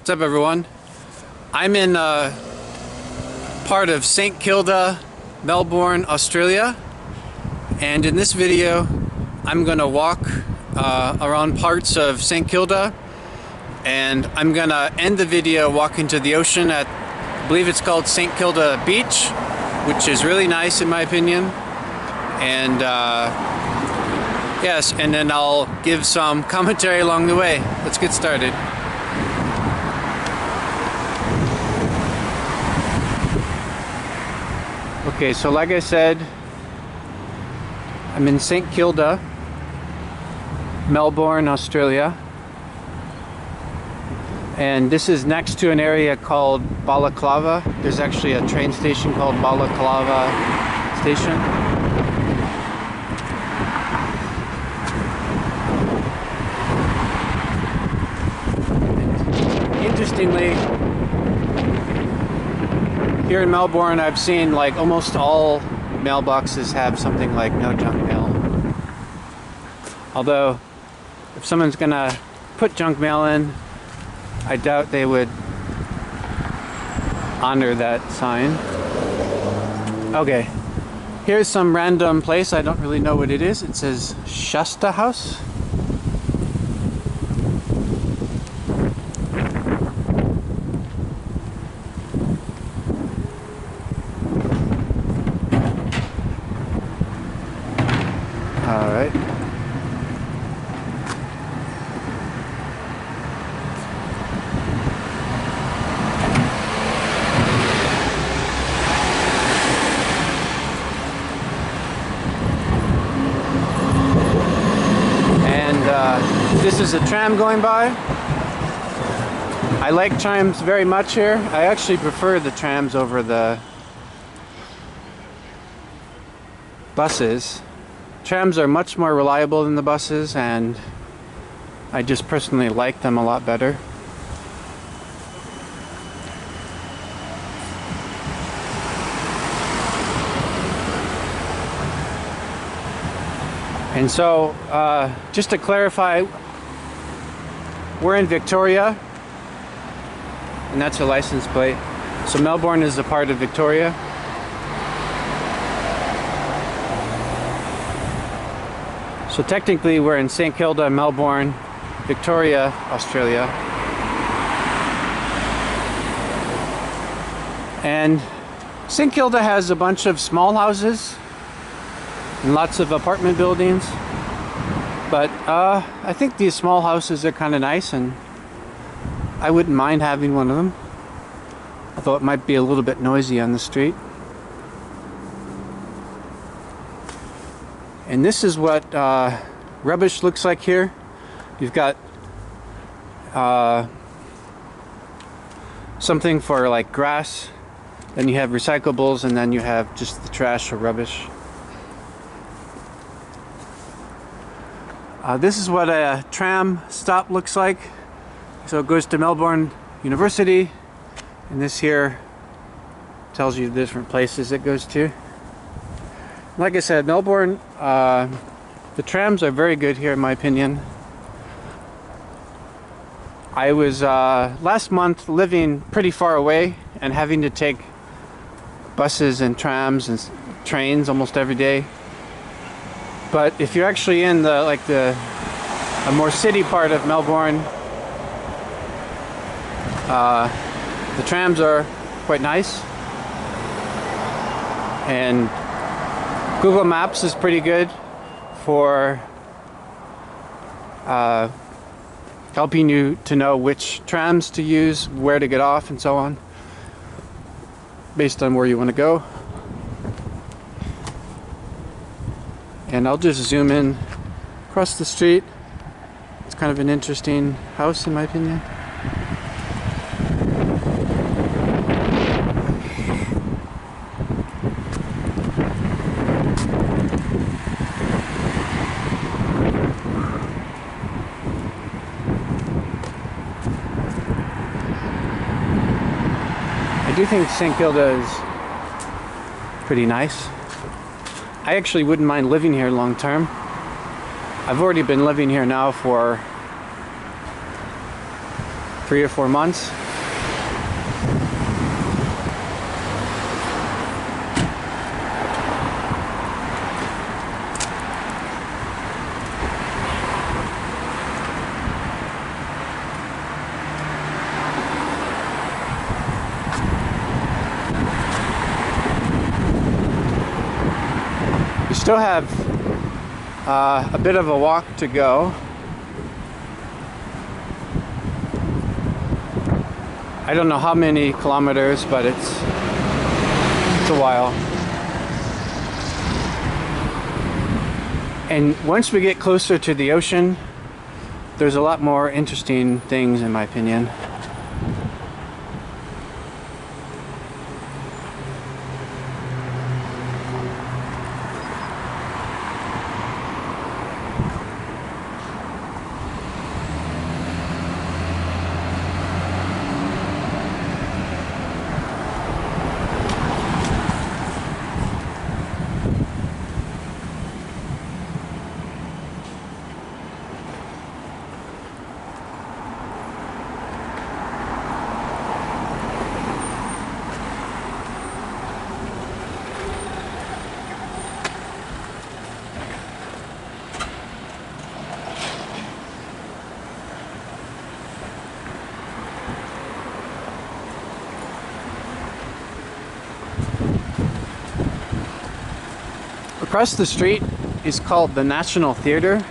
What's up, everyone? I'm in part of St. Kilda, Melbourne, Australia, and in this video I'm gonna walk around parts of St. Kilda, and I'm gonna end the video walking to the ocean at, I believe it's called St. Kilda Beach, which is really nice in my opinion. And yes, and then I'll give some commentary along the way. Let's get started. Okay, so like I said, I'm in St. Kilda, Melbourne, Australia. And this is next to an area called Balaclava. There's actually a train station called Balaclava Station. Interestingly, here in Melbourne, I've seen like almost all mailboxes have something like no junk mail. Although, if someone's gonna put junk mail in, I doubt they would honor that sign. Okay, here's some random place. I don't really know what it is. It says Shasta House. All right. This is a tram going by. I like trams very much here. I actually prefer the trams over the buses. Trams are much more reliable than the buses, and I just personally like them a lot better. And so, just to clarify, we're in Victoria, and that's a license plate. So Melbourne is a part of Victoria. So technically we're in St. Kilda, Melbourne, Victoria, Australia. And St. Kilda has a bunch of small houses and lots of apartment buildings, but I think these small houses are kind of nice, and I wouldn't mind having one of them, although it might be a little bit noisy on the street. And this is what rubbish looks like here. You've got something for like grass, then you have recyclables, and then you have just the trash or rubbish. This is what a tram stop looks like. So it goes to Melbourne University, and this here tells you the different places it goes to. Like I said, Melbourne, the trams are very good here in my opinion. I was last month living pretty far away and having to take buses and trams and trains almost every day. But if you're actually in the more city part of Melbourne, the trams are quite nice, and Google Maps is pretty good for helping you to know which trams to use, where to get off, and so on, based on where you want to go. And I'll just zoom in across the street. It's kind of an interesting house in my opinion. I do think St. Kilda is pretty nice. I actually wouldn't mind living here long term. I've already been living here now for 3 or 4 months. We still have a bit of a walk to go. I don't know how many kilometers, but it's a while. And once we get closer to the ocean, there's a lot more interesting things, in my opinion. Across the street is called the National Theatre.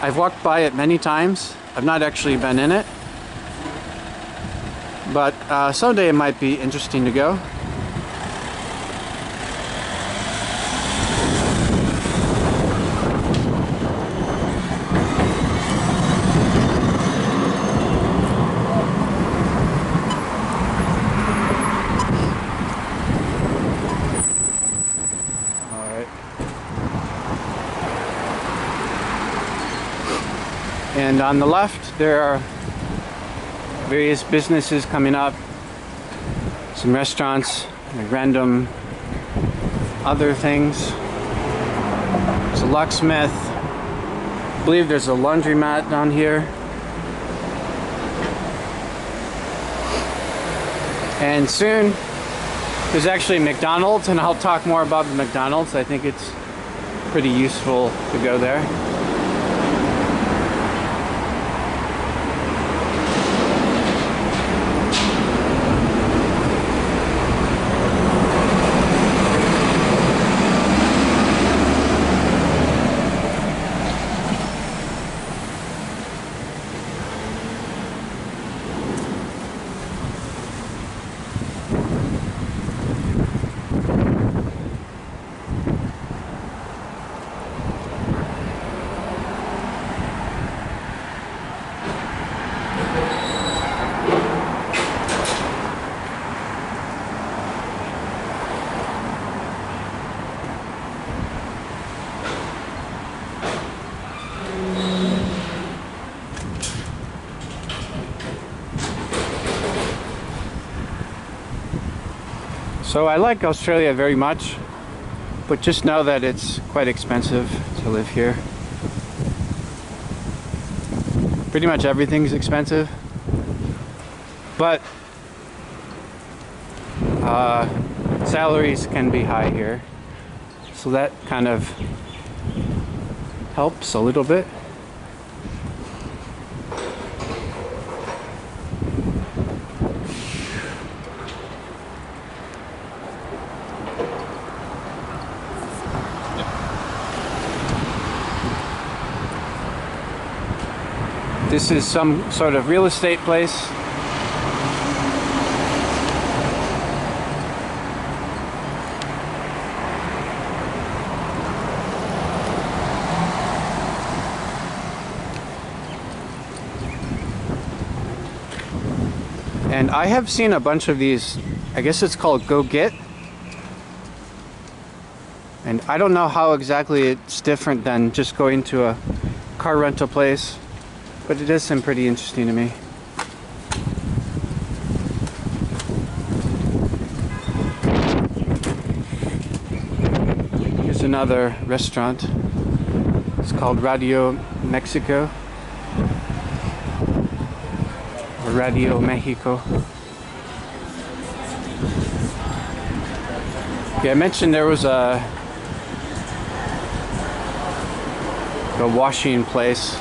I've walked by it many times. I've not actually been in it, but someday it might be interesting to go. And on the left, there are various businesses coming up, some restaurants, and random other things. There's a locksmith. I believe there's a laundromat down here. And soon, there's actually McDonald's, and I'll talk more about the McDonald's. I think it's pretty useful to go there. So I like Australia very much, but just know that it's quite expensive to live here. Pretty much everything's expensive, but salaries can be high here, so that kind of helps a little bit. This is some sort of real estate place. And I have seen a bunch of these, I guess it's called Go Get. And I don't know how exactly it's different than just going to a car rental place, but it does seem pretty interesting to me. Here's another restaurant. It's called Radio Mexico, or Radio Mexico. Yeah, I mentioned there was a washing place.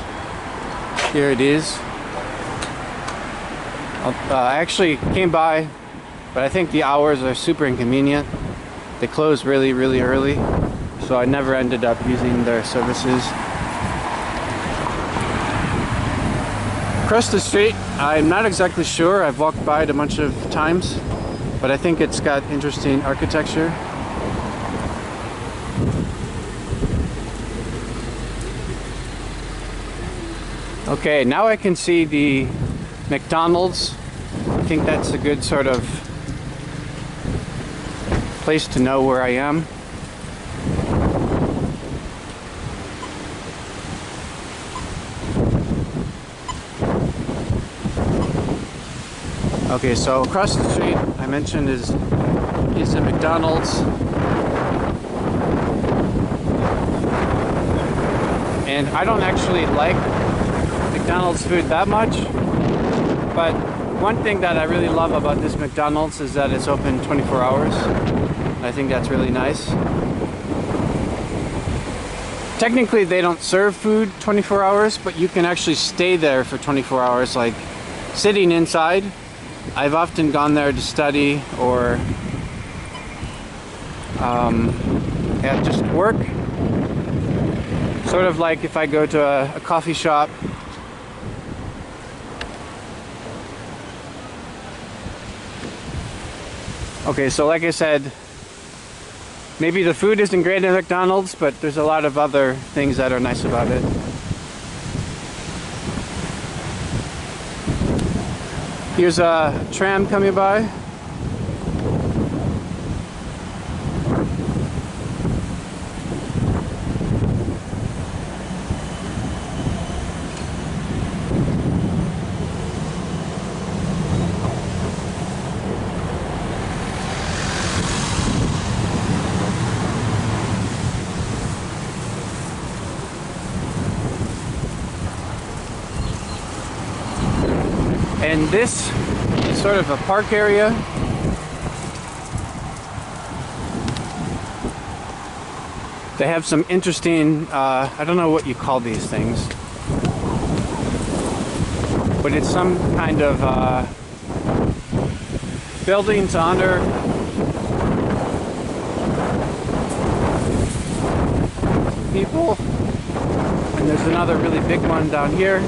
Here it is. I actually came by, but I think the hours are super inconvenient. They close really, really early, so I never ended up using their services. Across the street, I'm not exactly sure. I've walked by it a bunch of times, but I think it's got interesting architecture. Okay, now I can see the McDonald's. I think that's a good sort of place to know where I am. Okay, so across the street, I mentioned is a McDonald's. And I don't actually like McDonald's food that much, but one thing that I really love about this McDonald's is that it's open 24 hours. I think that's really nice. Technically they don't serve food 24 hours, but you can actually stay there for 24 hours, like sitting inside. I've often gone there to study or just work. Sort of like if I go to a coffee shop. Okay, so like I said, maybe the food isn't great at McDonald's, but there's a lot of other things that are nice about it. Here's a tram coming by. And this is sort of a park area. They have some interesting, I don't know what you call these things, but it's some kind of building to honor people. And there's another really big one down here.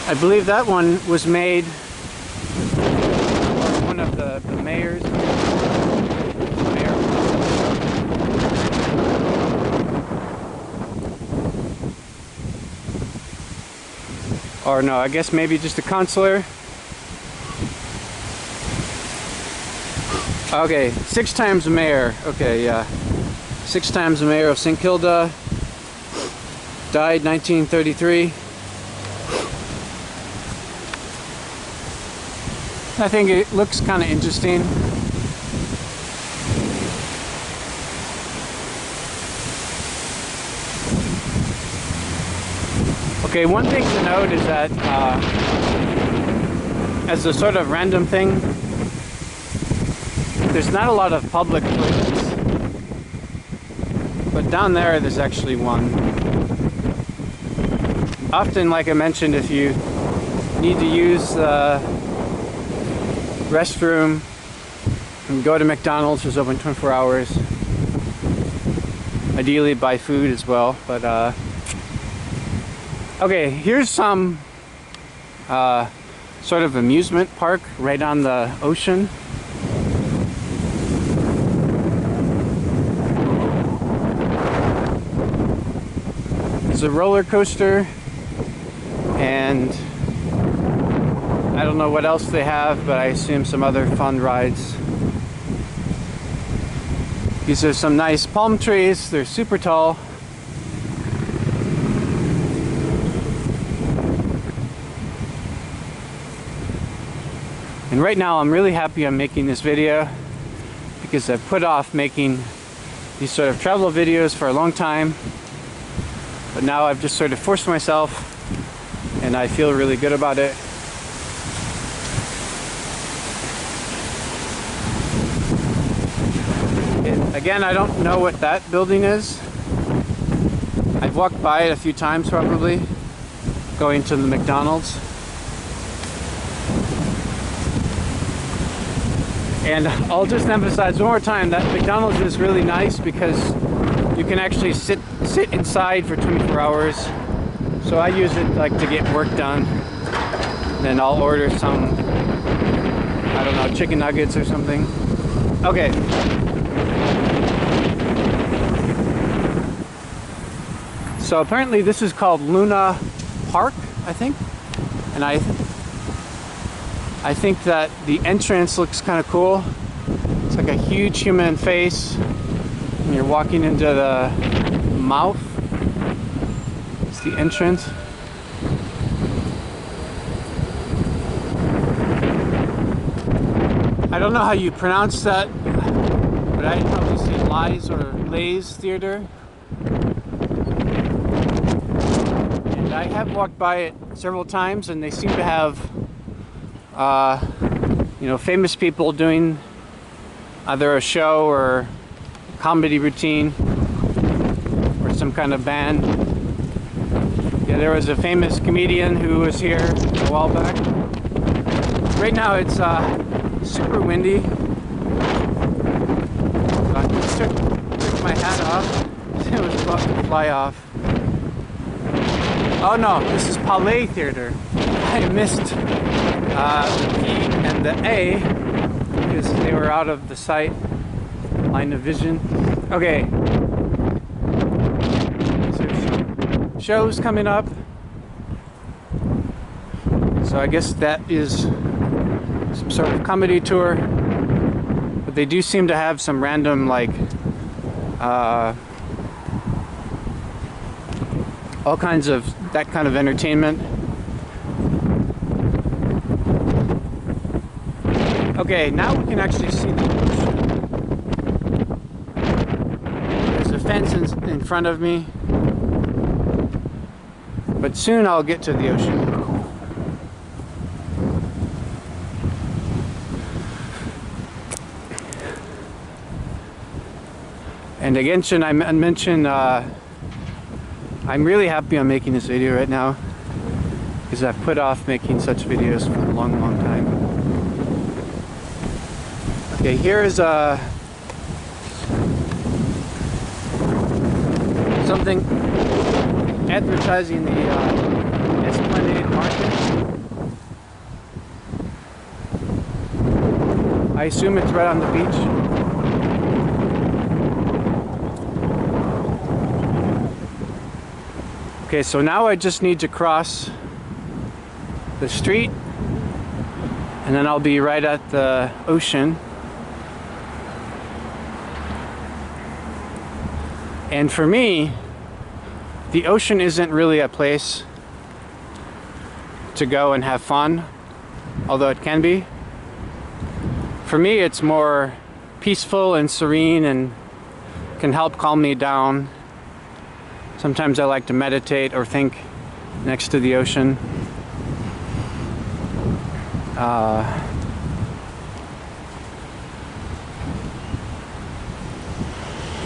I believe that one was made by one of the mayors. Or no, I guess maybe just a consular. Okay, 6 times mayor. Okay, yeah. 6 times the mayor of St. Kilda. Died 1933. I think it looks kind of interesting. Okay, one thing to note is that as a sort of random thing, there's not a lot of public toilets, but down there's actually one. Often, like I mentioned, if you need to use the restroom and go to McDonald's, is open 24 hours. Ideally buy food as well, but okay, here's some sort of amusement park right on the ocean. There's a roller coaster, and I don't know what else they have, but I assume some other fun rides. These are some nice palm trees. They're super tall. And right now I'm really happy I'm making this video because I've put off making these sort of travel videos for a long time. but now I've just sort of forced myself and I feel really good about it. Again, I don't know what that building is. I've walked by it a few times probably, going to the McDonald's. And I'll just emphasize one more time that McDonald's is really nice because you can actually sit inside for 24 hours. So I use it like to get work done. Then I'll order some, I don't know, chicken nuggets or something. Okay. So apparently this is called Luna Park, I think. And I think that the entrance looks kind of cool. It's like a huge human face. And you're walking into the mouth. It's the entrance. I don't know how you pronounce that, but I'd probably say Lies or Lays Theater. And I have walked by it several times, and they seem to have you know, famous people doing either a show or a comedy routine or some kind of band. Yeah, there was a famous comedian who was here a while back. Right now it's super windy. So I just took my hat off. It was about to fly off. Oh no, this is Palais Theater. I missed the P and the A because they were out of the sight line of vision. Okay, so some shows coming up, so I guess that is some sort of comedy tour, but they do seem to have some random like all kinds of that kind of entertainment. Okay, now we can actually see the ocean. There's a fence in front of me, but soon I'll get to the ocean. And again, I mentioned I'm really happy I'm making this video right now because I've put off making such videos for a long, long time. Okay, here is something advertising the Esplanade Market. I assume it's right on the beach. Okay, so now I just need to cross the street and then I'll be right at the ocean. And for me, the ocean isn't really a place to go and have fun, although it can be. For me, it's more peaceful and serene and can help calm me down. Sometimes I like to meditate or think next to the ocean.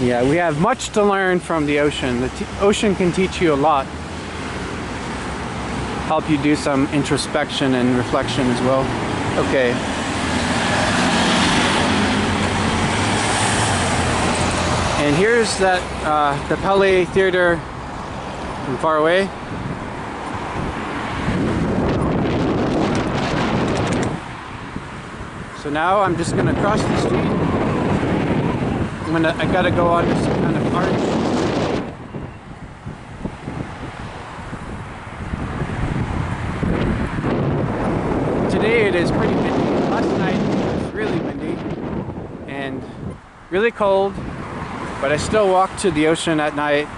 Yeah, we have much to learn from the ocean. The ocean can teach you a lot. Help you do some introspection and reflection as well. Okay. And here's that the Palais Theater from far away. So now I'm just gonna cross the street. I gotta go on to some kind of arch. Today it is pretty windy. Last night it was really windy and really cold, but I still walk to the ocean at night.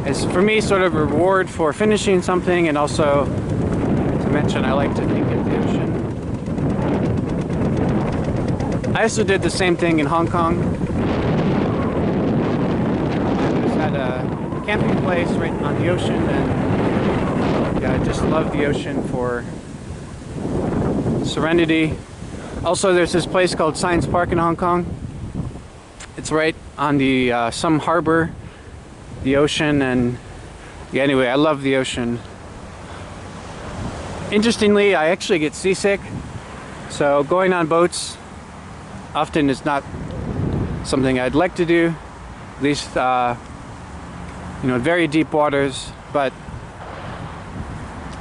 It's for me sort of a reward for finishing something, and also to mention I like to think of the ocean. I also did the same thing in Hong Kong. I was camping place right on the ocean, and yeah, I just love the ocean for serenity. Also, there's this place called Science Park in Hong Kong. It's right on the some harbor, the ocean, and yeah, anyway, I love the ocean. Interestingly, I actually get seasick, so going on boats often is not something I'd like to do, at least you know, very deep waters. But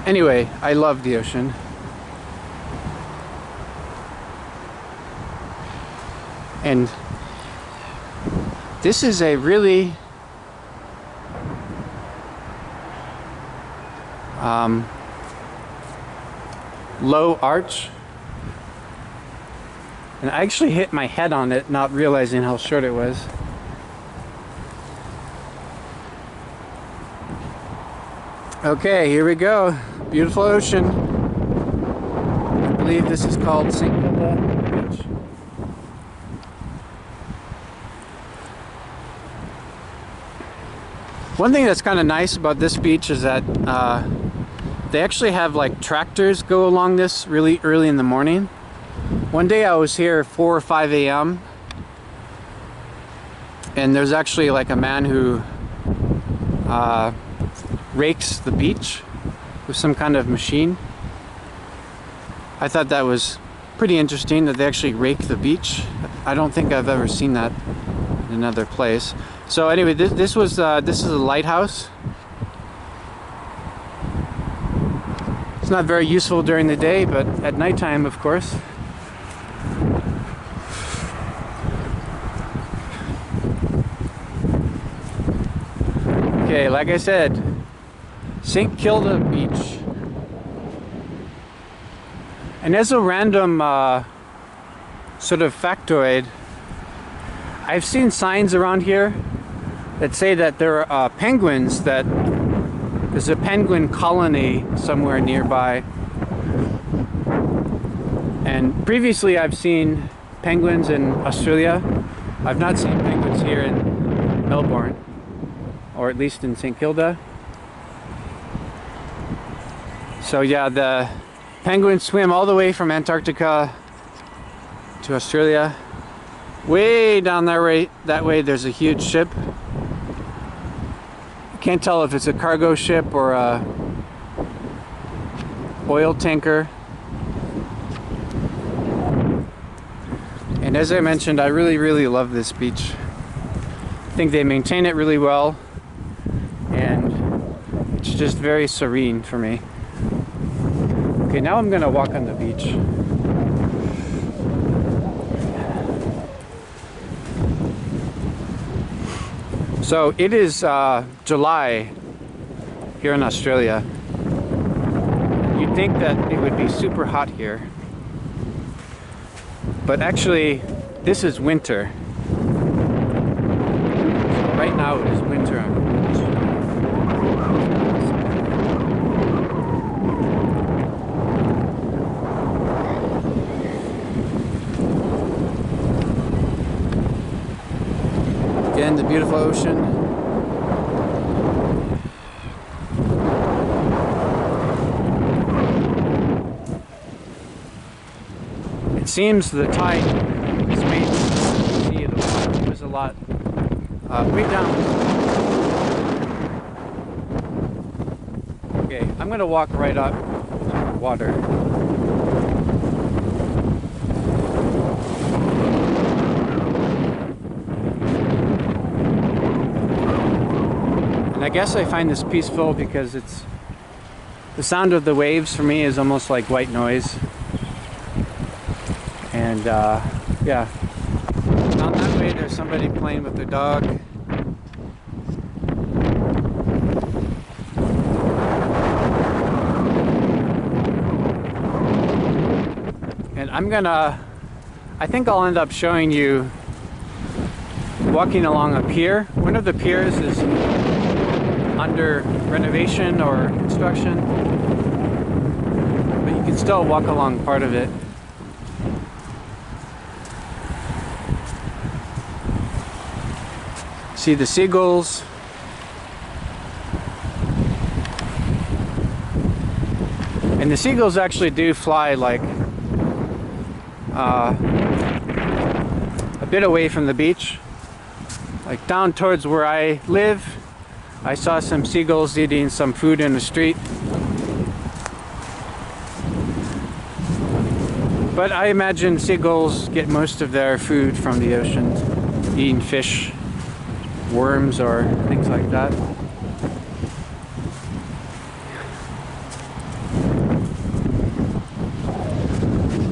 anyway, I love the ocean. And this is a really low arch, and I actually hit my head on it, not realizing how short it was. Okay, here we go. Beautiful ocean. I believe this is called St. Kilda Beach. One thing that's kind of nice about this beach is that they actually have like tractors go along this really early in the morning. One day I was here at 4 or 5 a.m. and there's actually like a man who rakes the beach with some kind of machine. I thought that was pretty interesting that they actually rake the beach. I don't think I've ever seen that in another place. So anyway, this is a lighthouse. It's not very useful during the day, but at nighttime, of course. Okay, like I said, St. Kilda Beach. And as a random sort of factoid, I've seen signs around here that say that there are penguins, that there's a penguin colony somewhere nearby. And previously I've seen penguins in Australia. I've not seen penguins here in Melbourne, or at least in St. Kilda. So yeah, the penguins swim all the way from Antarctica to Australia. Way down that way there's a huge ship. Can't tell if it's a cargo ship or a oil tanker. And as I mentioned, I really love this beach. I think they maintain it really well, and it's just very serene for me. Okay, now I'm gonna walk on the beach. So it is July here in Australia. You'd think that it would be super hot here, but actually this is winter. So right now it is winter on the beach. Again, the beautiful ocean. It seems the tide is made to see the water. There's a lot way down. Okay, I'm gonna walk right up to the water. I guess I find this peaceful because it's the sound of the waves for me is almost like white noise. And yeah, down that way there's somebody playing with their dog. And I think I'll end up showing you walking along a pier. One of the piers is under renovation or construction, but you can still walk along part of it. See the seagulls. And the seagulls actually do fly like a bit away from the beach. Like down towards where I live, I saw some seagulls eating some food in the street. But I imagine seagulls get most of their food from the ocean, eating fish, worms, or things like that.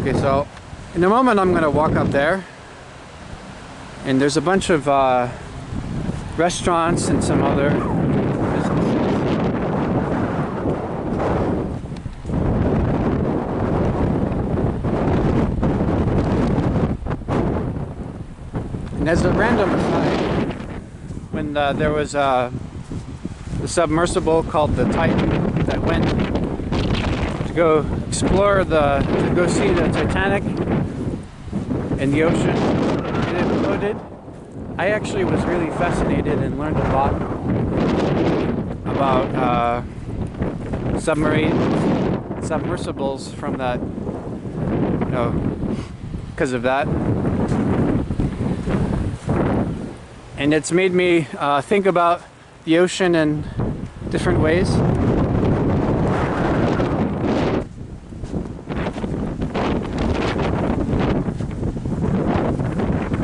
Okay, so in a moment I'm going to walk up there, and there's a bunch of restaurants and some other businesses. And as a random aside, when there was the submersible called the Titan that went to go explore to go see the Titanic in the ocean, and it imploded, I actually was really fascinated and learned a lot about submersibles from that, because of that. And it's made me think about the ocean in different ways.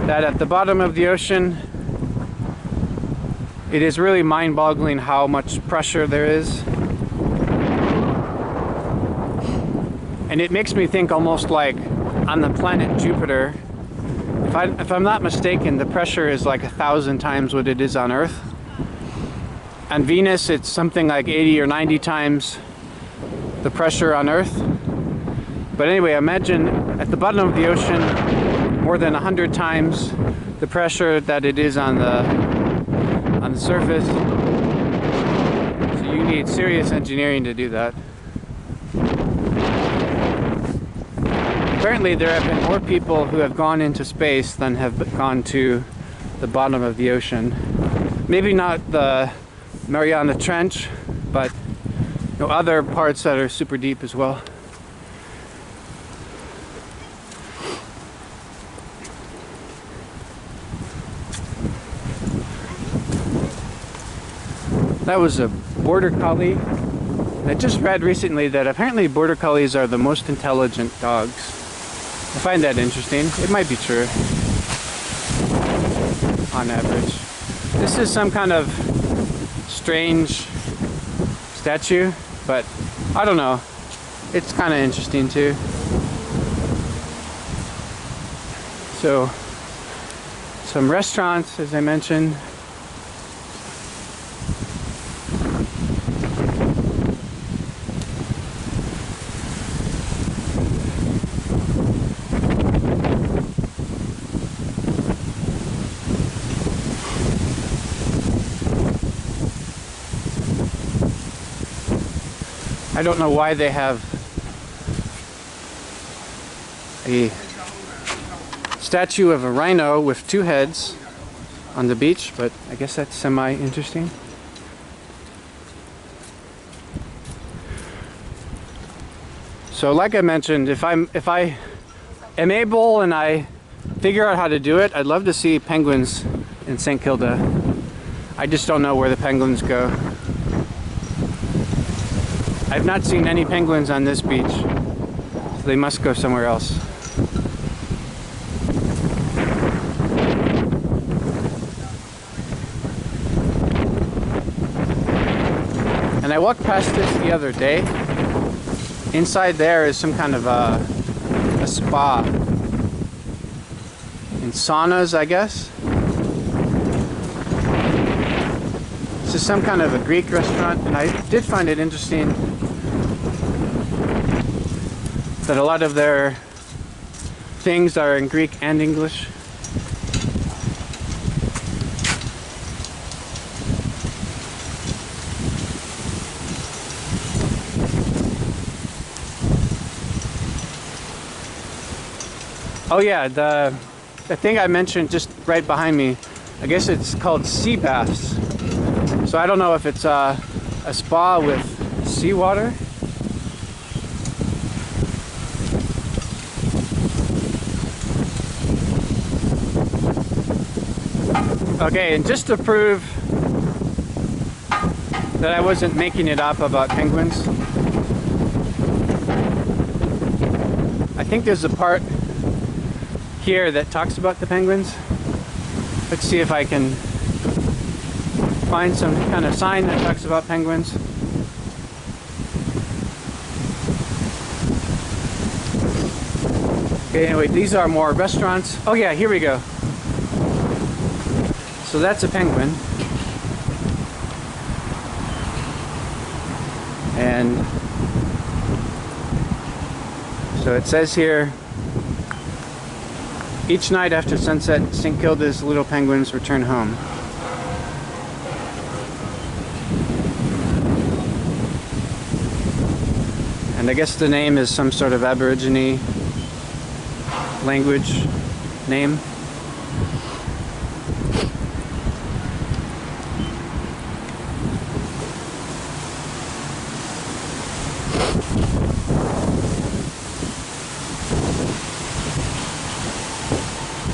That at the bottom of the ocean, it is really mind-boggling how much pressure there is. And it makes me think almost like on the planet Jupiter, if I'm not mistaken, the pressure is like 1,000 times what it is on Earth. On Venus, it's something like 80 or 90 times the pressure on Earth. But anyway, imagine at the bottom of the ocean, more than 100 times the pressure that it is on the surface. So you need serious engineering to do that. Apparently there have been more people who have gone into space than have gone to the bottom of the ocean. Maybe not the Mariana Trench, but other parts that are super deep as well. That was a border collie. I just read recently that apparently border collies are the most intelligent dogs. I find that interesting. It might be true on average. This is some kind of strange statue, but I don't know. It's kind of interesting too. So, some restaurants, as I mentioned. I don't know why they have a statue of a rhino with two heads on the beach, but I guess that's semi-interesting. So like I mentioned, if I am able and I figure out how to do it, I'd love to see penguins in St. Kilda. I just don't know where the penguins go. I've not seen any penguins on this beach, so they must go somewhere else. And I walked past this the other day. Inside there is some kind of a spa and saunas, I guess. This is some kind of a Greek restaurant, and I did find it interesting that a lot of their things are in Greek and English. Oh yeah, the thing I mentioned just right behind me, I guess it's called sea baths. So I don't know if it's a spa with seawater Okay, and just to prove that I wasn't making it up about penguins, I think there's a part here that talks about the penguins. Let's see if I can find some kind of sign that talks about penguins. Okay, anyway, these are more restaurants. Oh yeah, here we go. So that's a penguin. And so it says here, each night after sunset, St. Kilda's little penguins return home. And I guess the name is some sort of Aborigine language name.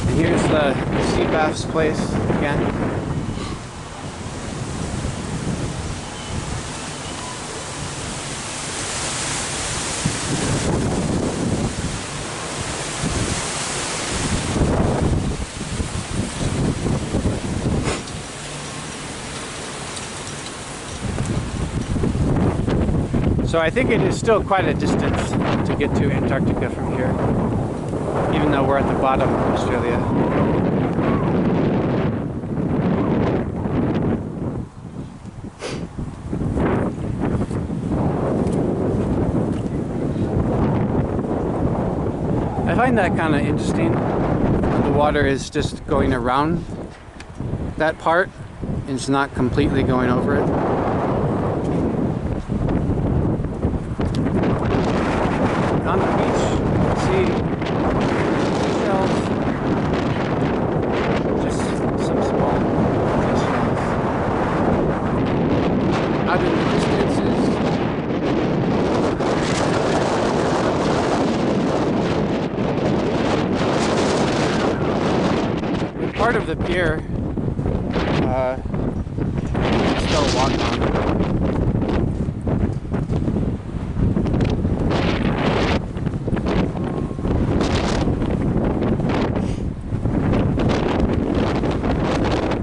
And here's the sea baths place again. So I think it is still quite a distance to get to Antarctica from here, even though we're at the bottom of Australia. I find that kind of interesting. The water is just going around that part, and it's not completely going over it. On the beach, see seashells, just some small seashells. Out in the distances, part of the pier, still walk on.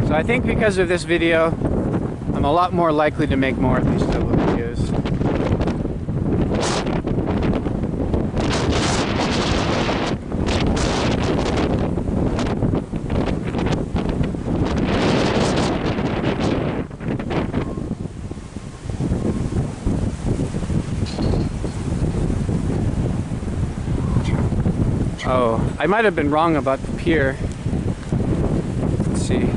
So I think because of this video, I'm a lot more likely to make more of these solo videos. Oh, I might have been wrong about the pier. Let's see.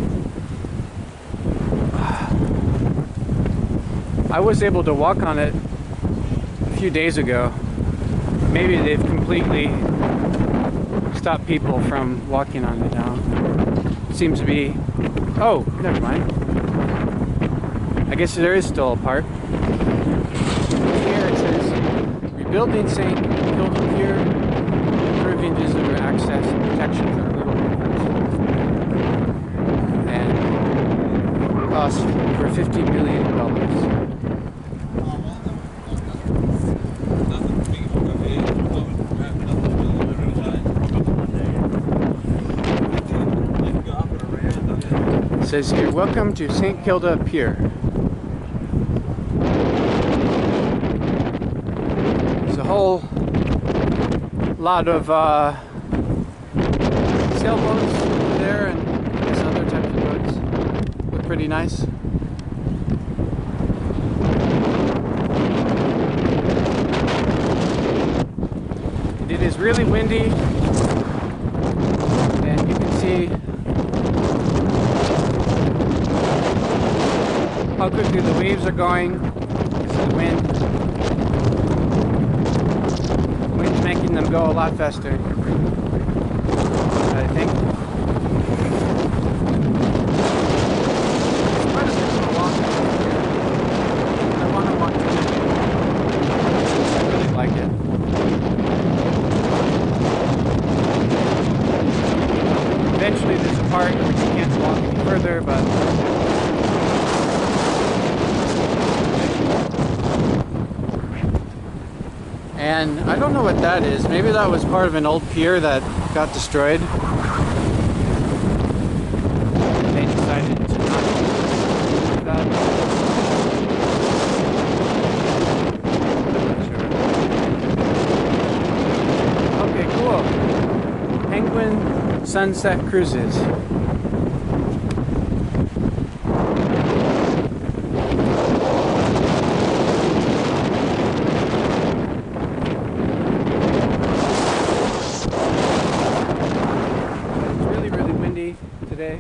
I was able to walk on it a few days ago. Maybe they've completely stopped people from walking on it now. It seems to be... Oh, never mind. I guess there is still a part. Here it says, rebuilding St. Kilda Pier, improving visitor access and protection for little penguins. And cost over $50 million. It says here, welcome to St. Kilda Pier. There's a whole lot of sailboats there and some other types of boats. Look pretty nice. It is really windy, and you can see how quickly the waves are going. This is the wind. Wind's making them go a lot faster, I think. It's quite a bit of a walk. I want to walk to it. I really like it. Eventually there's a part where you can't walk any further, And I don't know what that is. Maybe that was part of an old pier that got destroyed. They decided to not do that. Okay, cool. Penguin Sunset Cruises. Today.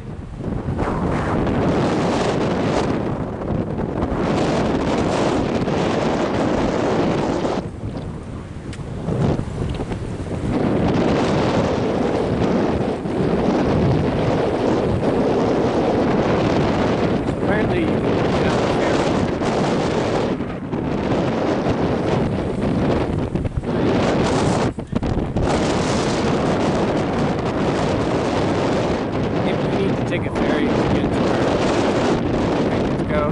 Apparently you can get on the ferry. Take a ferry to get to where penguins go.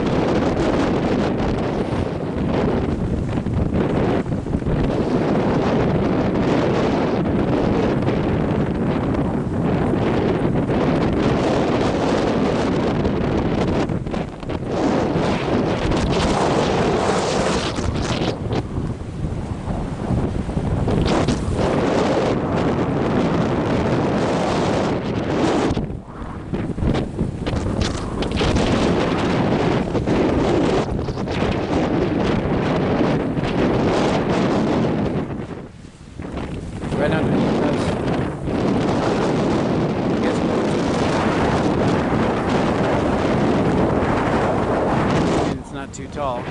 Right underneath us. It's not too tall. And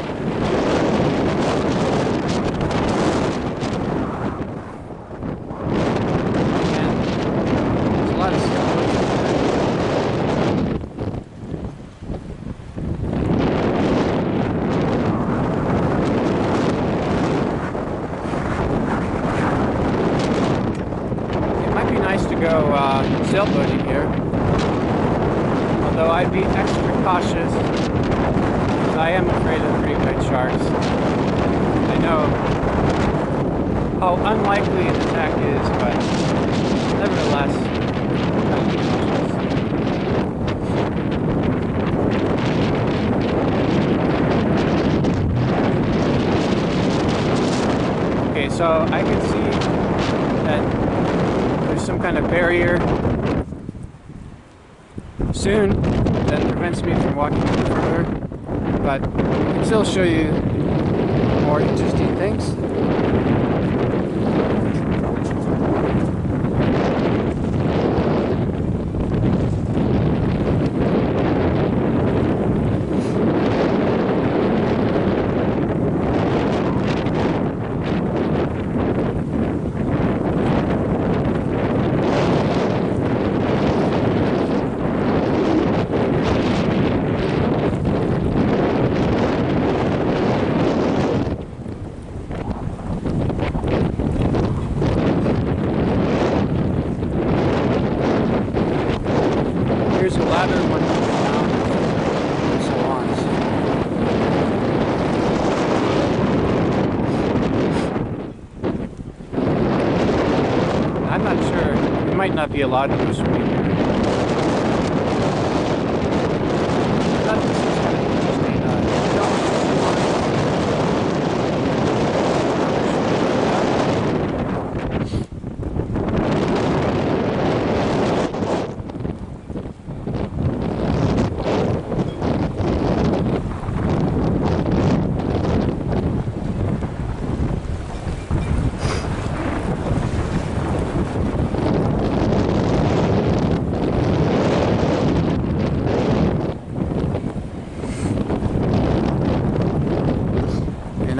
there's a lot of stuff. Nice to go sailboating here, although I'd be extra cautious because I am afraid of great white sharks. I know how unlikely an attack is, but nevertheless, I'd be cautious. Okay, so I can see that there's some kind of barrier soon that prevents me from walking any further, but I can still show you more interesting things. Here's a ladder, one down, and so on. I'm not sure. You might not be allowed to go swimming here. I thought this was kind of interesting.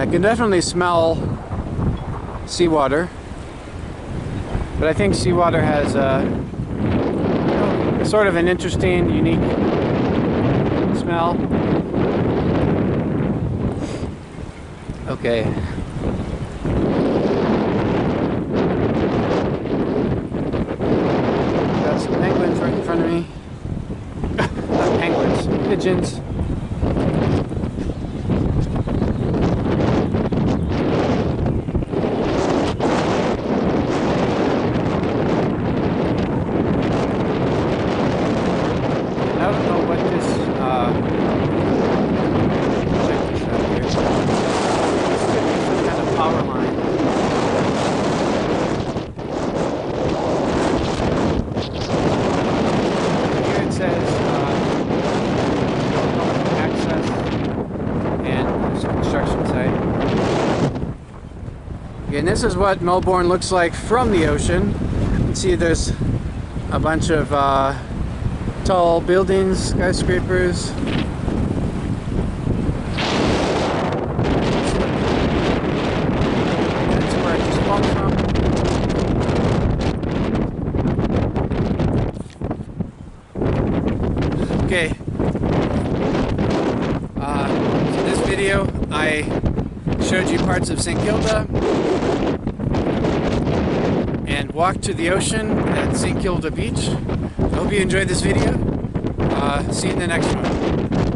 I can definitely smell seawater, but I think seawater has sort of an interesting, unique smell. Okay. Got some penguins right in front of me. Not penguins, pigeons. construction site. And this is what Melbourne looks like from the ocean. You can see there's a bunch of tall buildings, skyscrapers. That's where I just walked from. Okay. So in this video, I showed you parts of St. Kilda and walked to the ocean at St. Kilda Beach. I hope you enjoyed this video. See you in the next one.